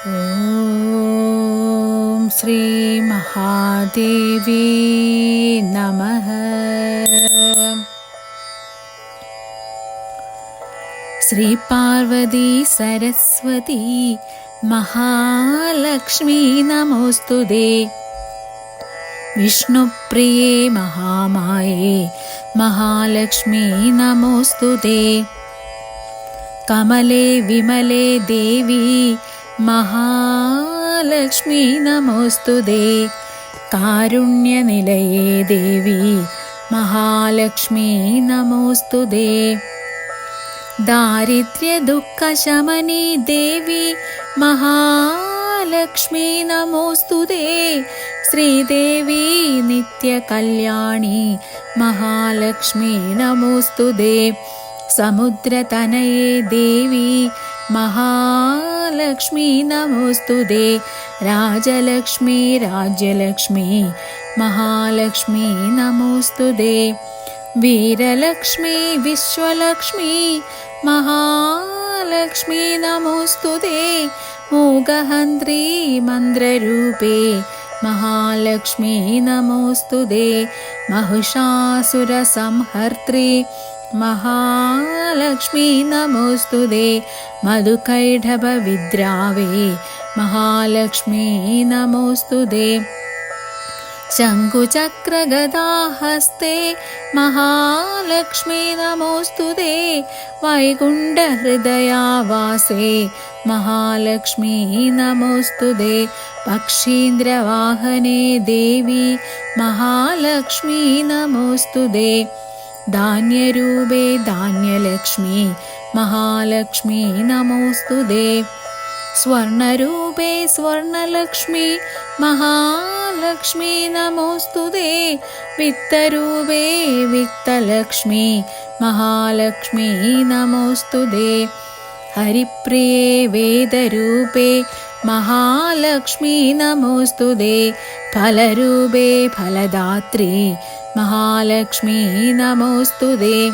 ഓം ശ്രീ മഹാദേവി നമഃ. ശ്രീ പാർവതി സരസ്വതി മഹാലക്ഷ്മി നമോസ്തുതേ. വിഷ്ണുപ്രിയേ മഹാമായേ മഹാലക്ഷ്മി നമോസ്തുതേ. കമലേ വിമലേ ദേവി മഹാലക്ഷ്മി നമോസ്തുതേ. കാരുണ്യനിലയേ ദേവി മഹാലക്ഷ്മി നമോസ്തുതേ. ദാരിദ്ര്യദുഃഖശമനി ദേവി മഹാലക്ഷ്മി നമോസ്തുതേ. ശ്രീദേവി നിത്യകല്യാണി മഹാലക്ഷ്മി നമോസ്തുതേ. സമുദ്രതനയേ ദേവി മഹാലക്ഷ്മി നമോസ്തുതേ. രാജലക്ഷ്മി രാജ്യലക്ഷ്മി മഹാലക്ഷ്മി നമോസ്തുതേ. വീരലക്ഷ്മി വിശ്വലക്ഷ്മി മഹാലക്ഷ്മി നമോസ്തുതേ. മൂകഹന്ത്രി മന്ത്രരൂപേ മഹാലക്ഷ്മി നമോസ്തുതേ. മഹിഷാസുരസംഹർत्री മഹാലക്ഷ്മി നമോസ്തുതേ. മധുകൈഢഭവിദ്രാവേ മഹാലക്ഷ്മി നമോസ്തുതേ. ശംഖുചക്രഗദാഹസ്തേ മഹാലക്ഷ്മി നമോസ്തുതേ. വൈകുണ്ഠഹൃദയാവാസേ മഹാലക്ഷ്മി നമോസ്തുതേ. പക്ഷീന്ദ്രവാഹനേ ദേവി മഹാലക്ഷ്മി നമോസ്തുതേ. ധാന്യരൂപേ ധാന്യലക്ഷ്മി മഹാലക്ഷ്മി നമോസ്തുതേ. സ്വർണരൂപേ സ്വർണലക്ഷ്മി മഹാലക്ഷ്മി നമോസ്തുതേ. വിത്തരൂപേ വിത്തലക്ഷ്മി മഹാലക്ഷ്മി നമോസ്തുതേ. ഹരിപ്രിയേ വേദരൂപേ മഹാലക്ഷ്മി നമോസ്തുതേ. ഫലരൂപേ ഫലദാത്രീ മഹാലക്ഷ്മി നമോസ്തുതേ.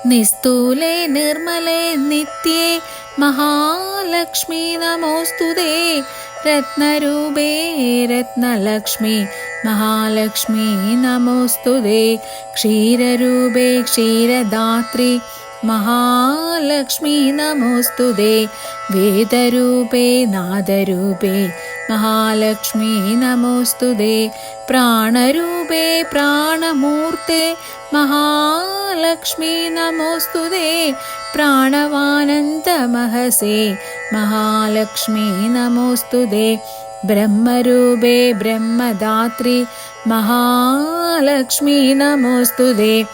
നിസ്തൂലേ നിർമ്മലേ നിത്യേ മഹാലക്ഷ്മി നമോസ്തുതേ. രത്നരൂപേ രത്നലക്ഷ്മി മഹാലക്ഷ്മി നമോസ്തുതേ. ക്ഷീരരൂപേ ക്ഷീരദാത്രി മഹാലക്ഷ്മി നമോസ്തുതേ. വേദരൂപേ നാദരൂപേ മഹാലക്ഷ്മി നമോസ്തുതേ. പ്രാണരൂപേ പ്രാണമൂർത്തേ മഹാലക്ഷ്മി നമോസ്തുതേ. പ്രാണവാനന്ദമഹസേ മഹാലക്ഷ്മി നമോസ്തുതേ. ബ്രഹ്മരൂപേ ബ്രഹ്മദാത്രി മഹാലക്ഷ്മി നമോസ്തുതേ.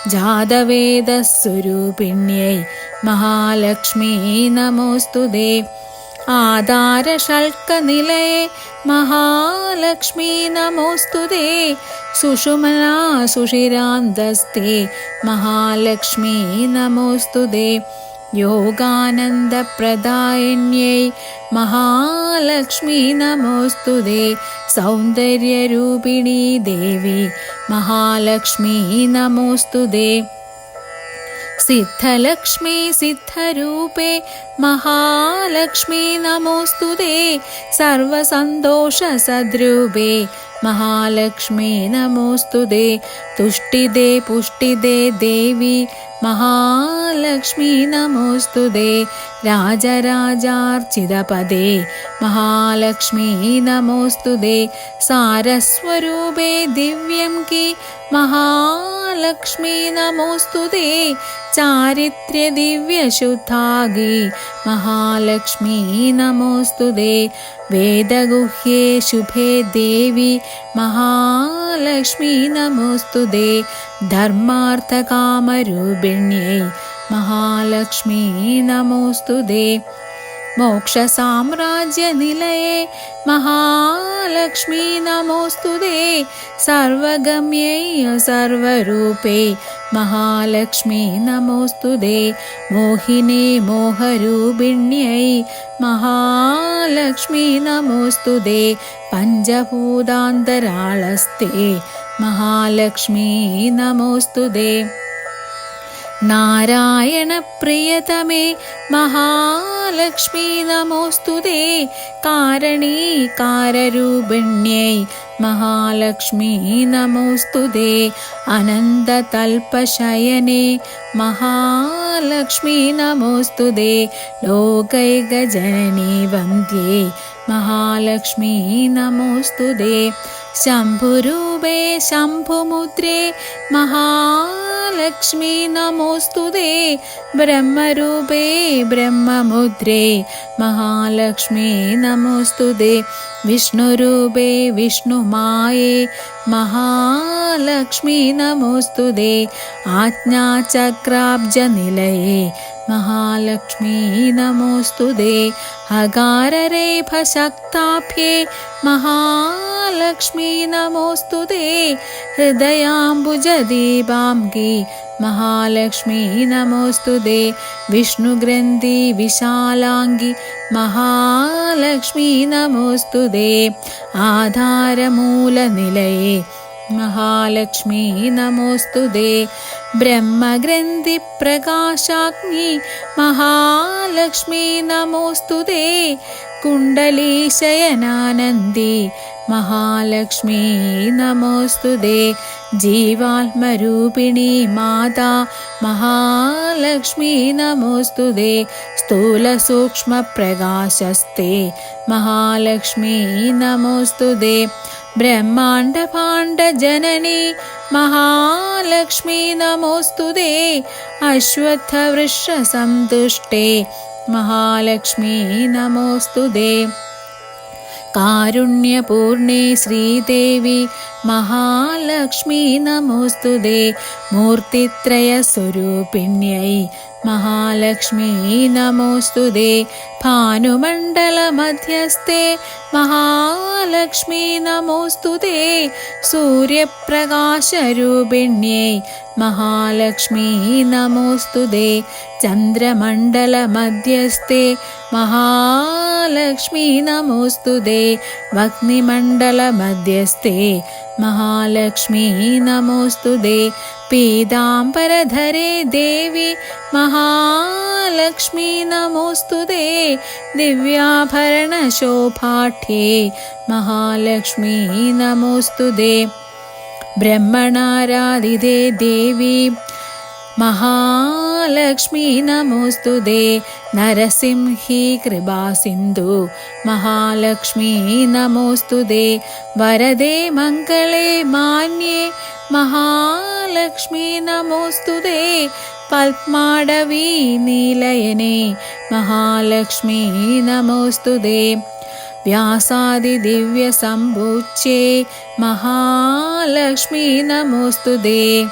ജാതവേദസ്വരൂപിണ്यै മഹാലക്ഷ്മി നമോസ്തുതേ. ആധാരശൽക്കനിലയേ മഹാലക്ഷ്മി നമോസ്തുതേ. സുഷുമ്നാ സുഷിരാന്തസ്തേ മഹാലക്ഷ്മി നമോസ്തുതേ. യോഗാനന്ദപ്രദായിന്यै മഹാലക്ഷ്മി നമോസ്തുതേ. സൗന്ദര്യരൂപിണീ ദേവി മഹാലക്ഷ്മി നമോസ്തുതേ. സിദ്ധലക്ഷ്മി സിദ്ധരൂപേ മഹാലക്ഷ്മി നമോസ്തുതേ. സർവസന്തോഷസദ്രൂപേ മഹാലക്ഷ്മി നമോസ്തുതേ. തുഷ്ടിദേ പുഷ്ടിദേ ദേവി മഹാലക്ഷ്മി നമോസ്തുതേ. രാജരാജാർച്ചിതപദേ മഹാലക്ഷ്മി നമോസ്തുതേ. സാരസ്വരൂപേ ദിവ്യം കി മഹാലക്ഷ്മി നമോസ്തുതേ. ചാരിത്രദിവ്യശുദ്ധാഗി മഹാലക്ഷ്മി നമോസ്തുതേ. വേദഗുഹ്യേ ശുഭേ ദേവി മഹാലക്ഷ്മി നമോസ്തുതേ. ധർമാർത്ഥകാമരൂപിണ്यै മഹാലക്ഷ്മി നമോസ്തുതേ. മോക്ഷസാമ്രാജ്യനിലയേ മഹാലക്ഷ്മി നമോസ്തുതേ. സർവഗമ്यै സർവരൂപേ മഹാലക്ഷ്മി നമോസ്തുതേ. മോഹിനേ മോഹരൂപിണ്यै മഹാലക്ഷ്മി നമോസ്തുതേ. പഞ്ചഭൂതാന്തരാളസ്തേ മഹാലക്ഷ്മി നമോസ്തുതേ. നാരായണപ്രിയതമേ മഹാലക്ഷ്മീ നമോസ്തുതേ. കാരണീകാരരൂപിണ്യൈ മഹാലക്ഷ്മീ നമോസ്തുതേ. അനന്തതൽപശയനേ മഹാലക്ഷ്മീ നമോസ്തുതേ. ലോകൈകജനനീ വന്ദ്യേ മഹാലക്ഷ്മീ നമോസ്തുതേ. ശംഭുരൂപേ ശംഭുമുദ്രേ മഹാലക്ഷ്മീ നമോസ്തുതേ. ബ്രഹ്മരൂപേ ബ്രഹ്മമുദ്രേ മഹാലക്ഷ്മീ നമോസ്തുതേ. വിഷ്ണുരൂപേ വിഷ്ണുമായേ മഹാലക്ഷ്മീ നമോസ്തുതേ. ആജ്ഞാചക്രാബ്ജനിലയേ മഹാലക്ഷ്മീ നമോസ്തുതേ. ഹകാരരേഫശക്താഭ്യേ മഹാലക്ഷ്മീ നമോസ്തുതേ. ഹൃദയാംബുജദീപാംഗി മഹാലക്ഷ്മീ നമോസ്തുതേ. വിഷ്ണുഗ്രന്ഥി വിശാലാംഗി മഹാലക്ഷ്മീ നമോസ്തുതേ. ആധാരമൂലനിലയേ മഹാലക്ഷ്മീ നമോസ്തുതേ. ബ്രഹ്മഗ്രന്ഥി പ്രകാശാഗ്നി മഹാലക്ഷ്മീ നമോസ്തുതേ. കുണ്ടലീശയനാനന്ദി മഹാലക്ഷ്മീ നമോസ്തുതേ. ജീവാത്മരൂപിണി മാതാ മഹാലക്ഷ്മീ നമോസ്തുതേ. സ്ഥൂലസൂക്ഷ്മപ്രകാശസ്തേ മഹാലക്ഷ്മീ നമോസ്തുതേ. ബ്രഹ്മാണ്ഡഭാണ്ഡജനനീ മഹാലക്ഷ്മീ നമോസ്തുതേ. അശ്വത്ഥവൃക്ഷസന്തുഷ്ടേ മഹാലക്ഷ്മീ നമോസ്തുതേ. കാരുണ്യപൂർണേ ശ്രീദേവി മഹാലക്ഷ്മീ നമോസ്തുതേ. മൂർത്തിത്രയസ്വരൂപിണ്യൈ മഹാലക്ഷ്മീ നമോസ്തുതേ. ഭാനുമണ്ഡലമധ്യസ്ഥേ മഹാലക്ഷ്മീ നമോസ്തുതേ. സൂര്യപ്രകാശരൂപിണ്യൈ മഹാലക്ഷ്മീ നമോസ്തുതേ. ചന്ദ്രമണ്ഡലമധ്യസ്ഥേ മഹാലക്ഷ്മീ നമോസ്തുതേ. അഗ്നിമണ്ഡലമധ്യസ്ഥേ മഹാലക്ഷ്മീ നമോസ്തുതേ. പീതാംബരധരേ ദേവി മഹാലക്ഷ്മീ നമോസ്തുതേ. ദിവ്യാഭരണശോഭാഠ്യേ മഹാലക്ഷ്മീ നമോസ്തുതേ. ബ്രഹ്മണാരാധിതേ ദേവി മഹാലക്ഷ്മീ നമോസ്തുതേ. നരസിംഹി കൃപാസിന്ധു മഹാലക്ഷ്മീ നമോസ്തുതേ. വരദേ മംഗളേ മാന്യേ മഹാലക്ഷ്മീ നമോസ്തുതേ. പത്മാടവീ നീലയനേ മഹാലക്ഷ്മീ നമോസ്തുതേ. വ്യാസാദിദിവ്യസംഭൂച്യേ മഹാലക്ഷ്മീ നമോസ്തുതേ.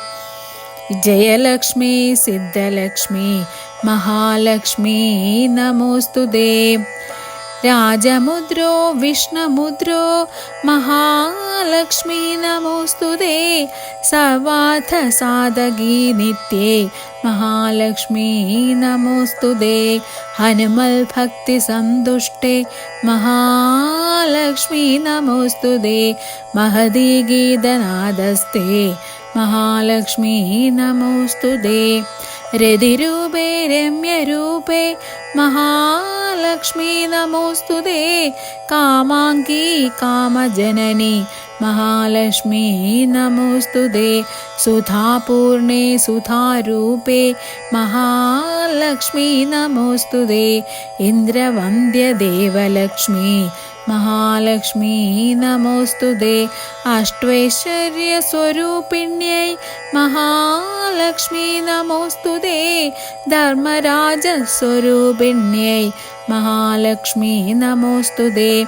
ജയലക്ഷ്മീ സിദ്ധലക്ഷ്മീ മഹാലക്ഷ്മീ നമോസ്തുതേ. രാജമുദ്രോ വിഷ്ണുമുദ്രോ മഹാലക്ഷ്മീ നമോസ്തുതേ. സർവാർത്ഥസാധകീ നിത്യേ മഹാലക്ഷ്മീ നമോസ്തുതേ. ഹനുമൽ ഭക്തി സന്തുഷ്ടേ മഹാലക്ഷ്മീ നമോസ്തുതേ. മഹദീ ഗീതനാദസ്തേ മഹാലക്ഷ്മീ നമോസ്തുതേ. രതിരൂപേ രമ്യരൂപേ മഹാലക്ഷ്മീ നമോസ്തുതേ. കാമാംഗീ കാമജനനി മഹാലക്ഷ്മീ നമോസ്തുതേ. സുധാപൂർണേ സുധാരൂപേ മഹാലക്ഷ്മീ നമോസ്തുതേ. ഇന്ദ്രവന്ദ്യദേവലക്ഷ്മീ മഹാലക്ഷ്മീ നമോസ്തുതേ. അഷ്ടൈശ്വര്യസ്വരൂപിണ്യൈ മഹാലക്ഷ്മീ നമോസ്തുതേ. ധർമ്മരാജസ്വരൂപിണ്യൈ മഹാലക്ഷ്മീ നമോസ്തുതേ.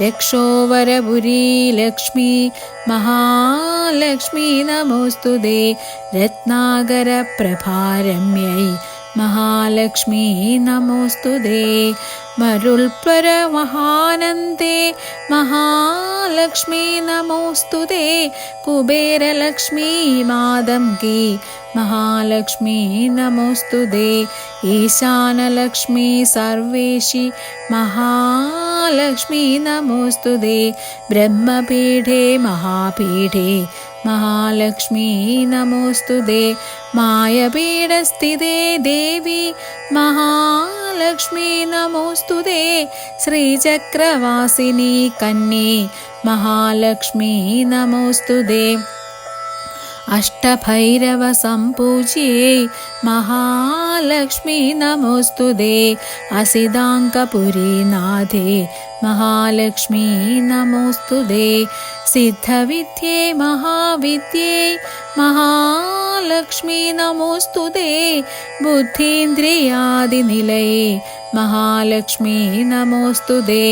രക്ഷോവരപുരീ ലക്ഷ്മീ മഹാലക്ഷ്മീ നമോസ്തുതേ. രത്നാകരപ്രഭാരമ്യൈ മഹാലക്ഷ്മീ നമോസ്തുതേ. മരുൾപരമഹാനന്ദേ മഹാലക്ഷ്മീ നമോസ്തുതേ. കുബേരലക്ഷ്മീ മാതംഗീ മഹാലക്ഷ്മീ നമോസ്തുതേ. ഈശാനലക്ഷ്മീ സർവേശി മഹാലക്ഷ്മീ നമോസ്തുതേ. ബ്രഹ്മപീഠേ മഹാപീഠേ महालक्ष्मी नमोऽस्तुते मायपीडस्थिते देवी महालक्ष्मी नमोऽस्तुते श्रीचक्रवासिनी कन्ये महालक्ष्मी नमोऽस्तुते अष्टभैरवसम्पूज्ये महालक्ष्मी नमोऽस्तुते असिताङ्कपुरीनाथे महालक्ष्मी नमोऽस्तुते सिद्धविद्ये महाविद्ये महालक्ष्मी नमोऽस्तुते बुद्धीन्द्रियादिनिलये महालक्ष्मी नमोऽस्तुते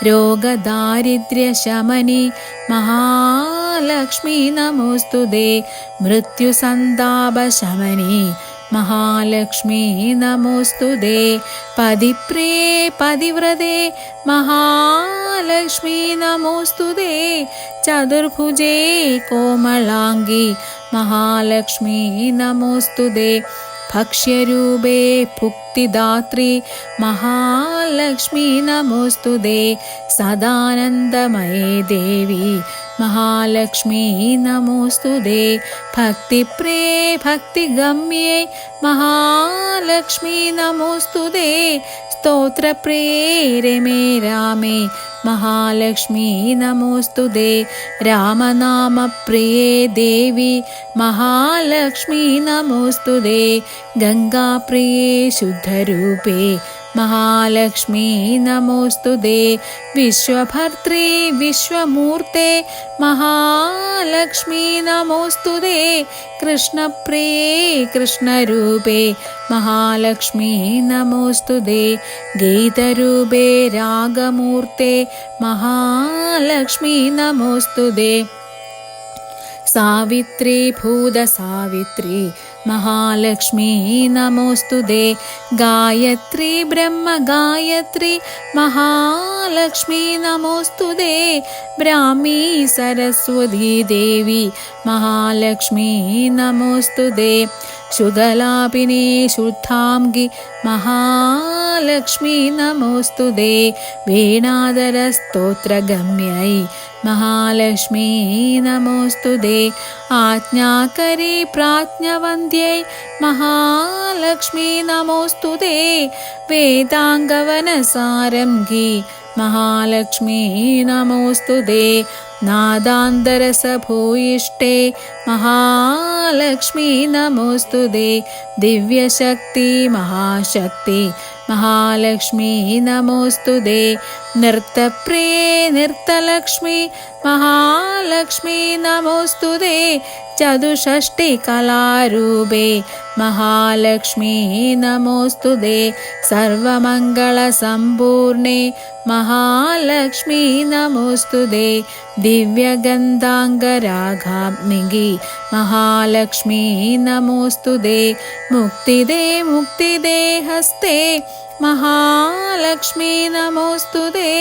रोगदारिद्र्यशमनि महालक्ष्मी नमोऽस्तुते मृत्युसन्तापशमनि महालक्ष्मी नमोऽस्तुते पतिप्रिये पतिव्रते महालक्ष्मी नमोऽस्तुते चतुर्भुजे कोमलाङ्गी महालक्ष्मी नमोऽस्तुते भक्ष्यरूपे भुक्तिदात्री महालक्ष्मी नमोऽस्तुते सदानन्दमये देवी महालक्ष्मी नमोऽस्तुते भक्तिप्रिये भक्तिगम्ये महालक्ष्मी नमोऽस्तुते स्तोत्रप्रिये रमे रामे महालक्ष्मी नमोऽस्तुते रामनामप्रिये देवी महालक्ष्मी नमोऽस्तुते गङ्गाप्रिये शुद्धरूपे महालक्ष्मी नमोऽस्तुते विश्वभर्त्री विश्वमूर्ते महालक्ष्मी नमोऽस्तुते कृष्णप्रिये कृष्णरूपे महालक्ष्मी नमोऽस्तुते गीतरूपे रागमूर्ते महालक्ष्मी नमोऽस्तुते सावित्री भूतसावित्री महालक्ष्मी नमोऽस्तुते गायत्री ब्रह्मगायत्री महालक्ष्मी नमोऽस्तुते ब्राह्मी सरस्वती देवी महालक्ष्मी नमोऽस्तुते शुद्धलापिनी शुद्धांगी महालक्ष्मी नमोऽस्तुते वीणाधरस्तोत्रगम्यै महालक्ष्मी नमोऽस्तुते आज्ञाकरी प्राज्ञवन्द्यै महालक्ष्मी नमोऽस्तुते वेदाङ्गवनसारङ्गी महालक्ष्मी नमोऽस्तुते नादान्तरसभूयिष्ठे महालक्ष्मी नमोऽस्तुते दिव्यशक्ति महाशक्ति महालक्ष्मी नमोऽस्तुते नृत्यप्रिये नृत्यलक्ष्मी महालक्ष्मी नमोऽस्तुते चतुष्षष्टिकलारूपे महालक्ष्मी नमोऽस्तुते सर्वमङ्गलसम्पूर्णे महालक्ष्मी नमोऽस्तुते दिव्यगन्धाङ्गरागाग्निगी महालक्ष्मी नमोऽस्तुते मुक्तिदे मुक्तिदे हस्ते महालक्ष्मी नमोऽस्तुते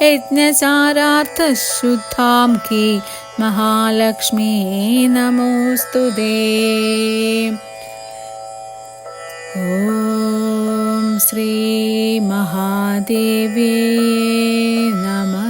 यज्ञचारार्थशुद्धांगी महालक्ष्मी नमोऽस्तुते। ॐ श्री महादेव्यै नमः।